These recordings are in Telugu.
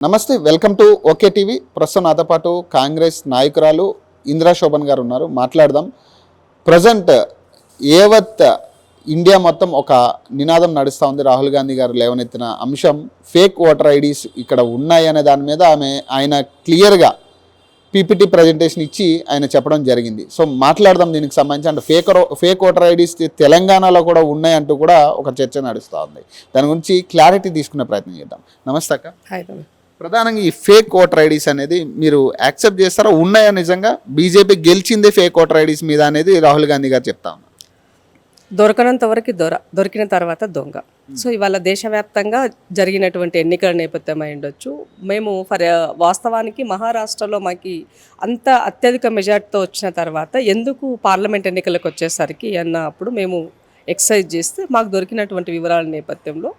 నమస్తే, వెల్కమ్ టు ఓకే టీవీ. ప్రస్తుతం నాతో పాటు కాంగ్రెస్ నాయకురాలు ఇందిరా శోభన్ గారు ఉన్నారు. మాట్లాడదాం. ప్రజెంట్ ఏవత్ ఇండియా మొత్తం ఒక నినాదం నడుస్తూ ఉంది. రాహుల్ గాంధీ గారు లేవనెత్తిన అంశం ఫేక్ ఓటర్ ఐడీస్ ఇక్కడ ఉన్నాయి అనే దాని మీద ఆయన క్లియర్గా పీపీటీ ప్రజెంటేషన్ ఇచ్చి ఆయన చెప్పడం జరిగింది. సో మాట్లాడదాం దీనికి సంబంధించి. అంటే ఫేక్ ఓటర్ ఐడీస్ తెలంగాణలో కూడా ఉన్నాయంటూ కూడా ఒక చర్చ నడుస్తూ ఉంది. దాని గురించి క్లారిటీ తీసుకునే ప్రయత్నం చేద్దాం. నమస్తే అక్క. ప్రధానంగా ఈ ఫేక్ ఓటర్ ఐడీస్ అనేది మీరు యాక్సెప్ట్ చేస్తారా? ఉన్నాయా నిజంగా? బీజేపీ గెలిచిందే ఫేక్ ఓటర్ ఐడీస్ మీద అనేది రాహుల్ గాంధీ గారు చెప్తా ఉన్నారు. దొరకనంత వరకు దొరికిన తర్వాత దొంగ. సో ఇవాళ దేశవ్యాప్తంగా జరిగినటువంటి ఎన్నికల నేపథ్యం అయి ఉండొచ్చు. మేము వాస్తవానికి మహారాష్ట్రలో మాకు అంత అత్యధిక మెజార్టీతో వచ్చిన తర్వాత ఎందుకు పార్లమెంట్ ఎన్నికలకు వచ్చేసరికి అన్నప్పుడు మేము ఎక్సైజ్ చేస్తే మాకు దొరికినటువంటి వివరాల నేపథ్యంలో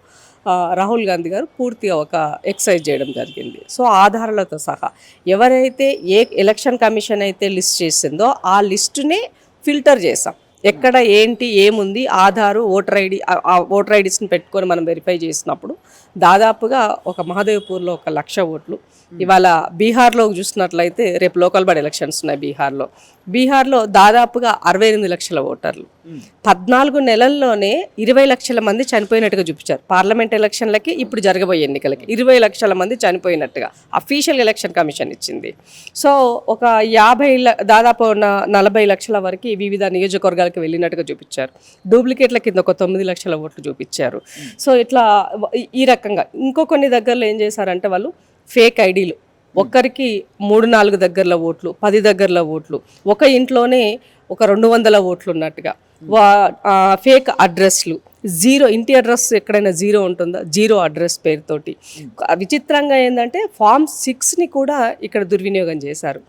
రాహుల్ గాంధీ గారు పూర్తిగా ఒక ఎక్సైజ్ చేయడం జరిగింది. సో ఆధారాలతో సహా ఎవరైతే ఏ ఎలక్షన్ కమిషన్ అయితే లిస్ట్ చేసిందో ఆ లిస్టునే ఫిల్టర్ చేసాం. ఎక్కడ ఏంటి ఏముంది ఆధారు ఓటర్ ఐడీస్ని పెట్టుకొని మనం వెరిఫై చేసినప్పుడు దాదాపుగా ఒక మహదేవ్పూర్లో 1,00,000 ఓట్లు. ఇవాళ బీహార్లో చూసినట్లయితే రేపు లోకల్ బాడీ ఎలక్షన్స్ ఉన్నాయి. బీహార్లో దాదాపుగా 68 లక్షల ఓటర్లు. 14 నెలల్లోనే 20 లక్షల మంది చనిపోయినట్టుగా చూపించారు. పార్లమెంట్ ఎలక్షన్లకి ఇప్పుడు జరగబోయే ఎన్నికలకి 20 లక్షల మంది చనిపోయినట్టుగా అఫీషియల్ ఎలక్షన్ కమిషన్ ఇచ్చింది. సో ఒక దాదాపు 40 లక్షల వరకు వివిధ నియోజకవర్గాలకు వెళ్ళినట్టుగా చూపించారు. డూప్లికేట్ల కింద ఒక 9 లక్షల ఓట్లు చూపించారు. సో ఇట్లా ఈ రకంగా ఇంకో కొన్ని దగ్గరలో ఏం చేశారంటే వాళ్ళు ఫేక్ ఐడీలు, ఒక్కరికి 3-4 దగ్గరలో ఓట్లు, 10 దగ్గరలో ఓట్లు, ఒక ఇంట్లోనే ఒక 200 ఓట్లు ఉన్నట్టుగా, ఫేక్ అడ్రస్లు, జీరో ఇంటి అడ్రస్ ఎక్కడైనా జీరో ఉంటుందా, జీరో అడ్రస్ పేరుతోటి. విచిత్రంగా ఏంటంటే Form 6ని కూడా ఇక్కడ దుర్వినియోగం చేశారు.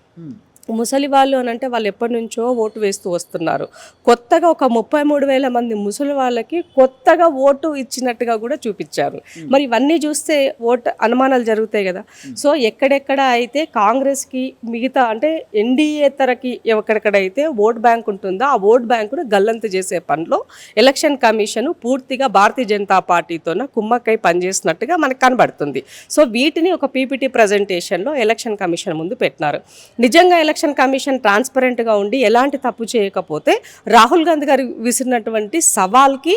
ముసలి వాళ్ళు అని అంటే వాళ్ళు ఎప్పటి నుంచో ఓటు వేస్తూ వస్తున్నారు. కొత్తగా ఒక 33,000 మంది ముసలి వాళ్ళకి కొత్తగా ఓటు ఇచ్చినట్టుగా కూడా చూపించారు. మరి ఇవన్నీ చూస్తే అనుమానాలు జరుగుతాయి కదా. సో ఎక్కడెక్కడ అయితే కాంగ్రెస్కి మిగతా అంటే ఎన్డీఏతరకి ఎక్కడెక్కడైతే ఓట్ బ్యాంక్ ఉంటుందో ఆ ఓట్ బ్యాంకును గల్లంతు చేసే పనిలో ఎలక్షన్ కమిషన్ పూర్తిగా భారతీయ జనతా పార్టీతోన కుమ్మక్కై పనిచేసినట్టుగా మనకు కనబడుతుంది. సో వీటిని ఒక పీపీటీ ప్రజెంటేషన్లో ఎలక్షన్ కమిషన్ ముందు పెట్టినారు. నిజంగా ఎలక్షన్ కమిషన్ ట్రాన్స్పరెంట్గా ఉండి ఎలాంటి తప్పు చేయకపోతే రాహుల్ గాంధీ గారు విసిరినటువంటి సవాల్కి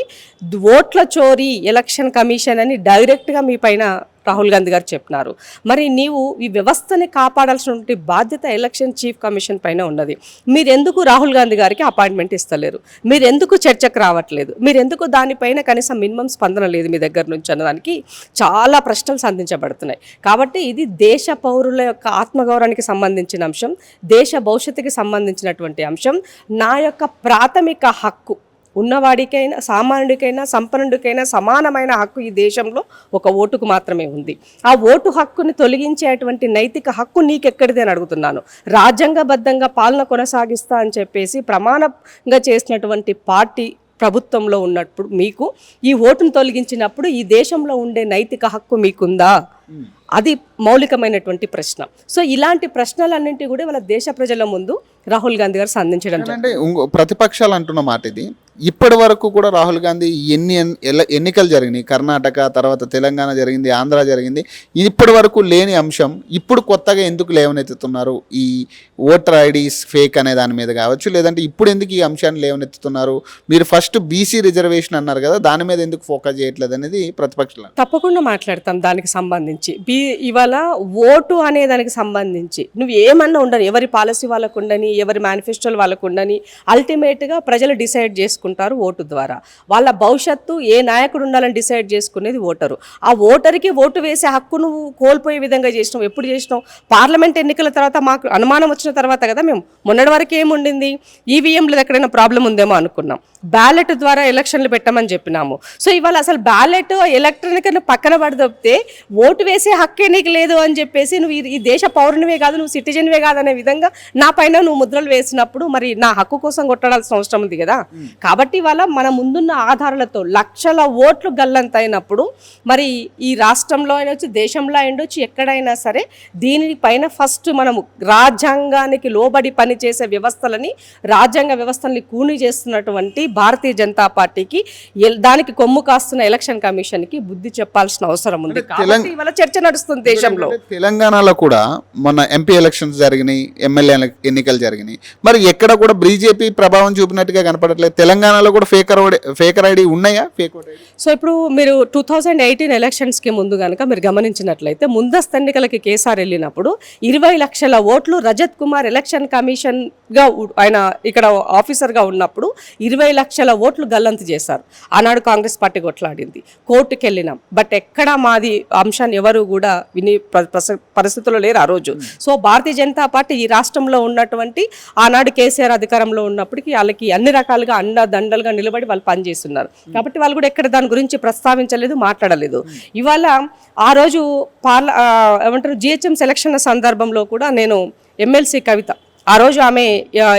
ఓట్ల చోరీ ఎలక్షన్ కమిషన్ అని డైరెక్ట్గా మీ పైన రాహుల్ గాంధీ గారు చెప్పినారు. మరి నీవు ఈ వ్యవస్థని కాపాడాల్సినటువంటి బాధ్యత ఎలక్షన్ చీఫ్ కమిషన్ పైన ఉన్నది. మీరెందుకు రాహుల్ గాంధీ గారికి అపాయింట్మెంట్ ఇస్తలేరు? మీరెందుకు చర్చకు రావట్లేదు? మీరెందుకు దానిపైన కనీసం మినిమం స్పందన లేదు మీ దగ్గర నుంచి అన్నదానికి చాలా ప్రశ్నలు సంధించబడుతున్నాయి. కాబట్టి ఇది దేశ పౌరుల యొక్క ఆత్మగౌరవానికి సంబంధించిన అంశం, దేశ భవిష్యత్తుకి సంబంధించినటువంటి అంశం. నా యొక్క ప్రాథమిక హక్కు ఉన్నవాడికైనా సామాన్యుడికైనా సంపన్నుడికైనా సమానమైన హక్కు ఈ దేశంలో ఒక ఓటుకు మాత్రమే ఉంది. ఆ ఓటు హక్కుని తొలగించేటువంటి నైతిక హక్కు నీకెక్కడిది అని అడుగుతున్నాను. రాజ్యాంగబద్ధంగా పాలన కొనసాగిస్తా అని చెప్పేసి ప్రమాణంగా చేసినటువంటి పార్టీ ప్రభుత్వంలో ఉన్నప్పుడు మీకు ఈ ఓటును తొలగించినప్పుడు ఈ దేశంలో ఉండే నైతిక హక్కు మీకుందా? అది మౌలికమైనటువంటి ప్రశ్న. సో ఇలాంటి ప్రశ్నలన్నింటి కూడా వాళ్ళ దేశ ప్రజల ముందు రాహుల్ గాంధీ గారు సంధించడం. అంటే ప్రతిపక్షాలు అంటున్న మాట ఇది. ఇప్పటి వరకు కూడా రాహుల్ గాంధీ ఎన్నికలు జరిగినాయి. కర్ణాటక, తర్వాత తెలంగాణ జరిగింది, ఆంధ్ర జరిగింది. ఇప్పటి వరకు లేని అంశం ఇప్పుడు కొత్తగా ఎందుకు లేవనెత్తుతున్నారు? ఈ ఓటర్ ఐడీస్ ఫేక్ అనే దాని మీద కావచ్చు, లేదంటే ఇప్పుడు ఎందుకు ఈ అంశాన్ని లేవనెత్తుతున్నారు? మీరు ఫస్ట్ బీసీ రిజర్వేషన్ అన్నారు కదా, దాని మీద ఎందుకు ఫోకస్ చేయట్లేదు అనేది ప్రతిపక్షాలు. తప్పకుండా మాట్లాడతాం దానికి సంబంధించి. ఇవాళ ఓటు అనే దానికి సంబంధించి నువ్వు ఏమన్నా ఉండని, ఎవరి పాలసీ వాళ్ళకు ఉండని, ఎవరి మేనిఫెస్టోలు వాళ్ళకు ఉండని, అల్టిమేట్గా ప్రజలు డిసైడ్ చేసుకుంటారు ఓటు ద్వారా. వాళ్ళ భవిష్యత్తు ఏ నాయకుడు ఉండాలని డిసైడ్ చేసుకునేది ఓటరు. ఆ ఓటర్కి ఓటు వేసే హక్కు నువ్వు కోల్పోయే విధంగా చేసినావు. ఎప్పుడు చేసినావు? పార్లమెంట్ ఎన్నికల తర్వాత మాకు అనుమానం వచ్చిన తర్వాత కదా. మేము మొన్నటి వరకు ఏముండింది, ఈవీఎంలో ఎక్కడైనా ప్రాబ్లం ఉందేమో అనుకున్నాం. బ్యాలెట్ ద్వారా ఎలక్షన్లు పెట్టమని చెప్పినాము. సో ఇవాళ అసలు బ్యాలెట్ ఎలక్ట్రానిక్ పక్కన పడదొప్పితే ఓటు వేసే హక్కే నీకు లేదు అని చెప్పేసి నువ్వు ఈ దేశ పౌరునివే కాదు, నువ్వు సిటిజన్వే కాదనే విధంగా నా పైన నువ్వు ముద్రలు వేసినప్పుడు మరి నా హక్కు కోసం కొట్టాడాల్సిన అవసరం ఉంది కదా. కాబట్టి ఇవాళ మన ముందున్న ఆధారాలతో లక్షల ఓట్లు గల్లంతైనప్పుడు మరి ఈ రాష్ట్రంలో అయినొచ్చు, దేశంలో అయినొచ్చు, ఎక్కడైనా సరే దీనిపైన ఫస్ట్ మనము రాజ్యాంగానికి లోబడి పనిచేసే వ్యవస్థలని, రాజ్యాంగ వ్యవస్థల్ని కూని చేస్తున్నటువంటి భారతీయ జనతా పార్టీకి దానికి కొమ్ము కాస్తున్న ఎలక్షన్ కమిషన్ కి బుద్ధి చెప్పాల్సిన అవసరం ఉంది. కాబట్టి ఇవాళ చర్చ నడుస్తుంది దేశం. దేశంలో. తెలంగాణలో కూడా మొన్న ఎంపీ ఎలక్షన్స్ జరిగినాయి, ఎమ్మెల్యే ఎన్నికలు జరిగినాయి. మరి ఎక్కడ కూడా బీజేపీ ప్రభావం చూపినట్టుగా కనపడట్లేదు. తెలంగాణలో కూడా ఫేకర్ ఐడి ఉన్నాయా? Fake vote ID. సో ఇప్పుడు మీరు 2018 ఎలక్షన్స్కి ముందు కనుక మీరు గమనించినట్లయితే ముందస్తు ఎన్నికలకి కేసీఆర్ వెళ్ళినప్పుడు 20 లక్షల ఓట్లు రజత్ కుమార్ ఎలక్షన్ కమిషన్గా ఆయన ఇక్కడ ఆఫీసర్గా ఉన్నప్పుడు 20 లక్షల ఓట్లు గల్లంతు చేశారు. ఆనాడు కాంగ్రెస్ పార్టీ కొట్లాడింది, కోర్టుకు వెళ్ళినాం. బట్ ఎక్కడ మాది అంశాన్ని ఎవరు కూడా విని పరిస్థితుల్లో లేరు ఆ రోజు. సో భారతీయ జనతా పార్టీ ఈ రాష్ట్రంలో ఉన్నటువంటి ఆనాడు కేసీఆర్ అధికారంలో ఉన్నప్పటికీ వాళ్ళకి అన్ని రకాలుగా అండదండలుగా నిలబడి వాళ్ళు పనిచేస్తున్నారు. కాబట్టి వాళ్ళు కూడా ఎక్కడ దాని గురించి ప్రస్తావించలేదు, మాట్లాడలేదు. ఇవాళ ఆ రోజు ఏమంటారు జిహెచ్ఎం సెలక్షన్ సందర్భంలో కూడా నేను ఎమ్మెల్సీ కవిత ఆ రోజు ఆమె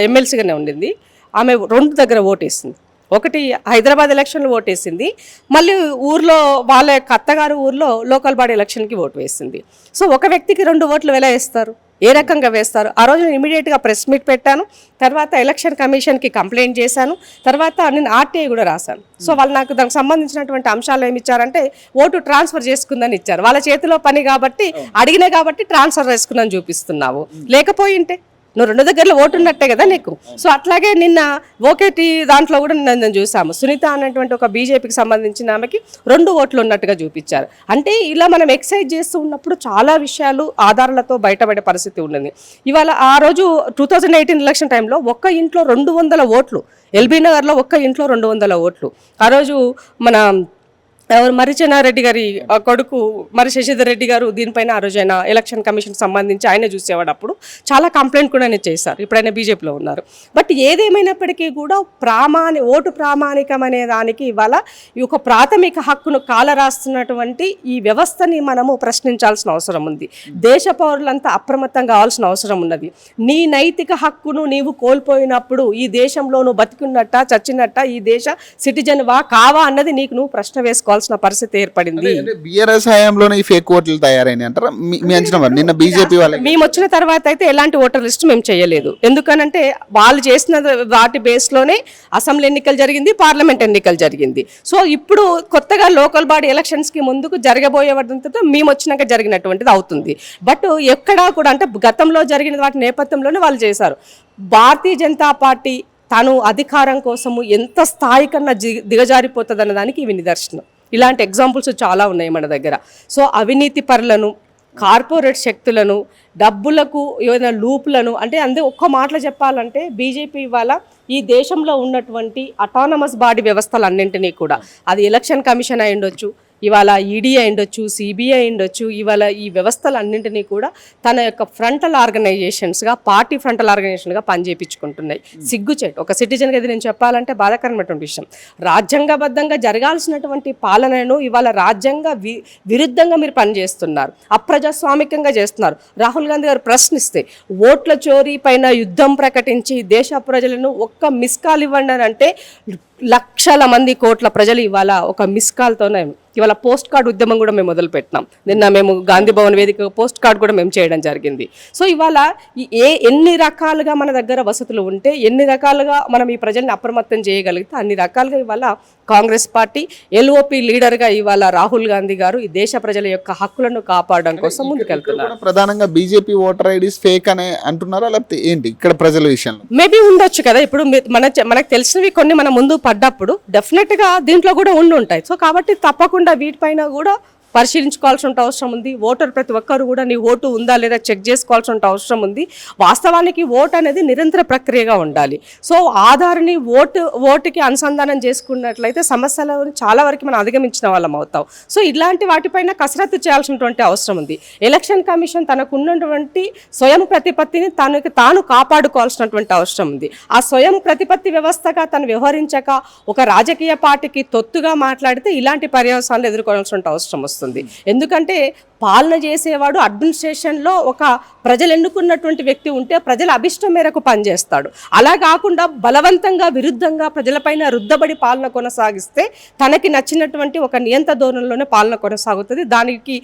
ఎమ్మెల్సీగానే ఉండింది. ఆమె 2 దగ్గర ఓటేసింది. ఒకటి హైదరాబాద్ ఎలక్షన్లో ఓటేసింది, మళ్ళీ ఊర్లో వాళ్ళ యొక్క అత్తగారు ఊర్లో లోకల్ బాడీ ఎలక్షన్కి ఓటు వేసింది. సో ఒక వ్యక్తికి 2 ఓట్లు ఎలా వేస్తారు, ఏ రకంగా వేస్తారు? ఆ రోజు నేను ఇమీడియట్గా ప్రెస్ మీట్ పెట్టాను, తర్వాత ఎలక్షన్ కమిషన్కి కంప్లైంట్ చేశాను, తర్వాత నేను ఆర్టీఐ కూడా రాశాను. సో వాళ్ళు నాకు దానికి సంబంధించినటువంటి అంశాలు ఏమి ఇచ్చారంటే ఓటు ట్రాన్స్ఫర్ చేసుకుందని ఇచ్చారు. వాళ్ళ చేతిలో పని కాబట్టి అడిగినా కాబట్టి ట్రాన్స్ఫర్ చేసుకుందని చూపిస్తున్నావు, లేకపోయింటే నువ్వు 2 దగ్గరలో ఓటు ఉన్నట్టే కదా నీకు. సో అట్లాగే నిన్న ఓకేటి దాంట్లో కూడా నేను చూసాము, సునీత అనేటువంటి ఒక బీజేపీకి సంబంధించిన ఆమెకి 2 ఓట్లు ఉన్నట్టుగా చూపించారు. అంటే ఇలా మనం ఎక్సైజ్ చేస్తూ ఉన్నప్పుడు చాలా విషయాలు ఆధారాలతో బయటపడే పరిస్థితి ఉన్నది. ఇవాళ ఆ రోజు 2018 ఎలక్షన్ టైంలో ఒక్క ఇంట్లో 200 ఓట్లు, ఎల్బీ నగర్లో ఒక్క ఇంట్లో 200 ఓట్లు. ఆ రోజు మన మర్రి చెన్నారెడ్డి గారి కొడుకు మరి శశిధర్ రెడ్డి గారు దీనిపైన ఆ రోజు ఆయన ఎలక్షన్ కమిషన్ సంబంధించి ఆయన చూసేవాడు. అప్పుడు చాలా కంప్లైంట్ కూడా ఆయన చేశారు. ఇప్పుడు ఆయన బీజేపీలో ఉన్నారు. బట్ ఏదేమైనప్పటికీ కూడా ఓటు ప్రామాణికం అనే దానికి ఇవాళ ఈ ఒక ప్రాథమిక హక్కును కాలరాస్తున్నటువంటి ఈ వ్యవస్థని మనము ప్రశ్నించాల్సిన అవసరం ఉంది. దేశ పౌరులంతా అప్రమత్తం కావాల్సిన అవసరం ఉన్నది. నీ నైతిక హక్కును నీవు కోల్పోయినప్పుడు ఈ దేశంలో నువ్వు బతికున్నట్ట చచ్చినట్ట, ఈ దేశ సిటిజన్ వా కావా అన్నది నీకు నువ్వు ప్రశ్న వేసుకోవాలి పరిస్థితి ఏర్పడింది. బీఆర్ఎస్ హయాంలోనే ఈ ఫేక్ ఓట్లు తయారైనాయి అంటారా? మీ అంచనా మరి నిన్న బీజేపీ వాళ్ళకి మేము వచ్చిన తర్వాత అయితే ఎలాంటి ఓటర్ లిస్ట్ మేము చేయలేదు. ఎందుకనంటే వాళ్ళు చేసిన వాటి బేస్ లోనే అసెంబ్లీ ఎన్నికలు జరిగింది, పార్లమెంట్ ఎన్నికలు జరిగింది. సో ఇప్పుడు కొత్తగా లోకల్ బాడీ ఎలక్షన్స్ కి ముందుకు జరగబోయేదంతా మేము వచ్చినాక జరిగినటువంటిది అవుతుంది. బట్ ఎక్కడా కూడా అంటే గతంలో జరిగిన వాటి నేపథ్యంలోనే వాళ్ళు చేశారు. భారతీయ జనతా పార్టీ తను అధికారం కోసము ఎంత స్థాయి కన్నా దిగజారిపోతుంది అన్నదానికి ఇవి నిదర్శనం. ఇలాంటి ఎగ్జాంపుల్స్ చాలా ఉన్నాయి మన దగ్గర. సో అవినీతి పరులను, కార్పొరేట్ శక్తులను, డబ్బులకు ఏదైనా లూపులను, అంటే ఒక్క మాటలో చెప్పాలంటే బీజేపీ ఇవాళ ఈ దేశంలో ఉన్నటువంటి అటానమస్ బాడీ వ్యవస్థలన్నింటినీ కూడా, అది ఎలక్షన్ కమిషన్ అయి ఉండొచ్చు, ఇవాళ ఈడీ అయిండొచ్చు, సిబిఐ అయిండొచ్చు, ఇవాళ ఈ వ్యవస్థలన్నింటినీ కూడా తన యొక్క ఫ్రంటల్ ఆర్గనైజేషన్స్గా, పార్టీ ఫ్రంటల్ ఆర్గనైజేషన్గా పనిచేయించుకుంటున్నాయి. సిగ్గుచేటు ఒక సిటిజన్గా ఇది నేను చెప్పాలంటే బాధాకరమైనటువంటి విషయం. రాజ్యాంగబద్ధంగా జరగాల్సినటువంటి పాలనను ఇవాళ రాజ్యాంగ విరుద్ధంగా మీరు పనిచేస్తున్నారు, అప్రజాస్వామికంగా చేస్తున్నారు. రాహుల్ గాంధీ గారు ప్రశ్నిస్తే ఓట్ల చోరీ పైన యుద్ధం ప్రకటించి దేశ ప్రజలను ఒక్క మిస్ కాల్ ఇవ్వండి అని అంటే లక్షల మంది కోట్ల ప్రజలు ఇవాళ ఒక మిస్ కాల్తోనే ఇవాళ పోస్ట్ కార్డ్ ఉద్యమం కూడా మేము మొదలుపెట్టినాం. నిన్న మేము గాంధీ భవన్ వేదిక పోస్ట్ కార్డ్ కూడా మేము చేయడం జరిగింది. సో ఇవాళ ఎన్ని రకాలుగా మన దగ్గర వసతులు ఉంటే, ఎన్ని రకాలుగా మనం ఈ ప్రజల్ని అప్రమత్తం చేయగలిగితే అన్ని రకాలుగా ఇవాళ కాంగ్రెస్ పార్టీ ఎల్ఓపి లీడర్గా ఇవాళ రాహుల్ గాంధీ గారు ఈ దేశ ప్రజల యొక్క హక్కులను కాపాడడం కోసం ముందుకెళ్తున్నారు. ప్రధానంగా బీజేపీ ఓటర్ ఐడీస్ ఫేక్ అనే అంటున్నారా, లేకపోతే ఏంటి ఇక్కడ ప్రజల విషయంలో? మేబీ ఉండొచ్చు కదా. ఇప్పుడు మనకు తెలిసినవి కొన్ని మన ముందు పడ్డప్పుడు డెఫినెట్గా దీంట్లో కూడా ఉంటాయి. సో కాబట్టి తప్పకుండా వీటిపైన కూడా పరిశీలించుకోవాల్సిన అవసరం ఉంది. ఓటర్ ప్రతి ఒక్కరు కూడా నీ ఓటు ఉందా లేదా చెక్ చేసుకోవాల్సిన అవసరం ఉంది. వాస్తవానికి ఓటు అనేది నిరంతర ప్రక్రియగా ఉండాలి. సో ఆధార్ని ఓటుకి అనుసంధానం చేసుకున్నట్లయితే సమస్యలను చాలా వరకు మనం అధిగమించిన వాళ్ళం అవుతాం. సో ఇలాంటి వాటిపైన కసరత్తు చేయాల్సినటువంటి అవసరం ఉంది. ఎలక్షన్ కమిషన్ తనకున్నటువంటి స్వయం ప్రతిపత్తిని తాను కాపాడుకోవాల్సినటువంటి అవసరం ఉంది. ఆ స్వయం ప్రతిపత్తి వ్యవస్థగా తను వ్యవహరించక ఒక రాజకీయ పార్టీకి తొత్తుగా మాట్లాడితే ఇలాంటి పర్యవసానాలు ఎదుర్కోవాల్సిన అవసరం వస్తుంది. ఎందుకంటే పాలన చేసేవాడు అడ్మినిస్ట్రేషన్లో ఒక ప్రజలు ఎన్నుకున్నటువంటి వ్యక్తి ఉంటే ప్రజల అభిష్టం మేరకు పనిచేస్తాడు. అలా కాకుండా బలవంతంగా విరుద్ధంగా ప్రజలపైన రుద్దబడి పాలన కొనసాగిస్తే తనకి నచ్చినటువంటి ఒక నియంత ధోరణిలోనే పాలన కొనసాగుతుంది. దానికి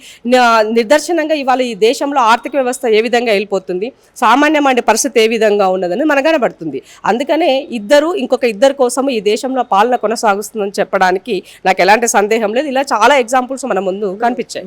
నిదర్శనంగా ఇవాళ ఈ దేశంలో ఆర్థిక వ్యవస్థ ఏ విధంగా వెళ్ళిపోతుంది, సామాన్యమైన పరిస్థితి ఏ విధంగా ఉన్నదని మనకు కనబడుతుంది. అందుకనే ఇంకొక ఇద్దరు కోసం ఈ దేశంలో పాలన కొనసాగుతుందని చెప్పడానికి నాకు ఎలాంటి సందేహం లేదు. ఇలా చాలా ఎగ్జాంపుల్స్ మన ముందు కనిపించాయి.